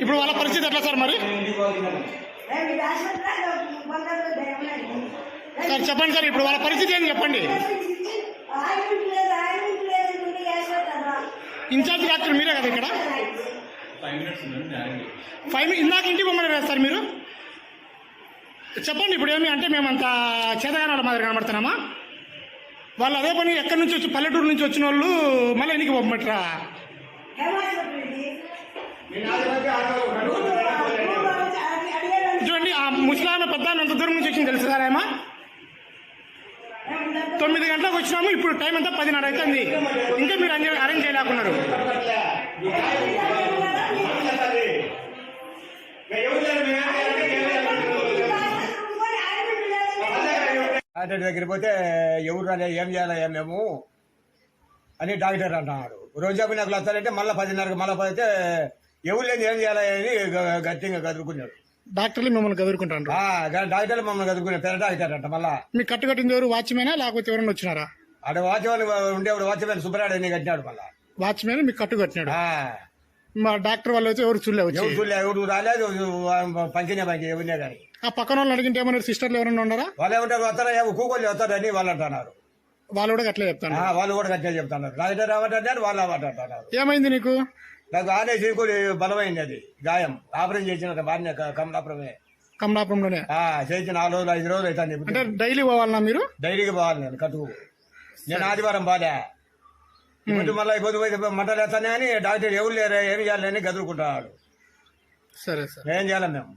ఇప్పుడు వాళ్ళ పరిస్థితి ఎట్లా సార్ మరి? సార్ చెప్పండి సార్, ఇప్పుడు వాళ్ళ పరిస్థితి ఏంటి చెప్పండి. ఇన్ఛార్జ్ డాక్టర్ మీరే కదా ఇక్కడ? ఇందాక ఇంటికి పొమ్మన్నారు సార్ మీరు. చెప్పండి ఇప్పుడు ఏమి అంటే మేమంతా చేతగానాల మాదిరి కనబడుతున్నామా? వాళ్ళు అదే పని ఎక్కడి నుంచి వచ్చి పల్లెటూరు నుంచి వచ్చిన వాళ్ళు మళ్ళీ ఇంటికి పంపట్రా? చూడండి ఆ ముసలామె పెద్ద అంత దూరం నుంచి వచ్చింది తెలుసు సార్. ఏమా 9 గంటలకు వచ్చినాము, ఇప్పుడు టైం అంతా 10:30 అవుతుంది, ఇంకా మీరు అరేంజ్ చేయలేకున్నారు. డాక్టర్ దగ్గరికి పోతే ఎవరు ఏం చేయాలి మేము అని డాక్టర్ అంటున్నాడు. రోజు నాకు వస్తారంటే మళ్ళీ 10:30కి మళ్ళీ పోతే ఎవరు లేదు ఏం చేయాలి అని గట్టిగా గదురుకున్నాడు. డాక్టర్లు మిమ్మల్ని గదురుకుంటారు? డాక్టర్లు మమ్మల్ని గదురుకున్నారు. పెద్ద డాక్టర్ అంట. మళ్ళీ మీకు కట్టు కట్టింది ఎవరు? వాచ్మేనా లేకపోతే ఎవరైనా వచ్చినారా? అక్కడ వాచ్మెన్ ఉండేవాడు, వాచ్మెన్ సుబ్బరాడు అని కట్టినాడు. మళ్ళీ వాచ్మెన్ మీకు కట్టు కట్టినాడు. మా డాక్టర్ వాళ్ళు అయితే ఎవరు చూడలే, ఎవరు రాలేదు, పంచినే పంచి ఎవరినే కానీ. ఆ పక్కన వాళ్ళని అడిగింటే ఏమన్నారు? సిస్టర్లు ఎవరైనా ఉన్నారా? వాళ్ళు ఏమంటారు, వస్తారా కూకోళ్ళు వస్తారని వాళ్ళు అంటున్నారు. వాళ్ళు కూడా అట్లే చెప్తాను. వాళ్ళు కూడా అట్లే చెప్తున్నారు. డాక్టర్ రావట్టారు, వాళ్ళు అవ్వటంటున్నారు. ఏమైంది నీకు? నాకు ఆనే చీకులు బలమైంది, అది గాయం. ఆపరేషన్ చేసిన బాగానే కమలాపురంలోనే చేసి 4 రోజులు 5 రోజులు అవుతుంది. అంటే డైలీ పోవాలన్నా మీరు? డైలీకి పోవాలి నేను కట్టుకు. నేను ఆదివారం బాలే ఇప్పుడు మళ్ళీ పొద్దు మంటలు వేస్తానే అని డాక్టర్ ఎవరు లేరు ఏమి చేయాలని గదురుకుంటున్నాడు. సరే సార్, ఏం చేయాలి మేము?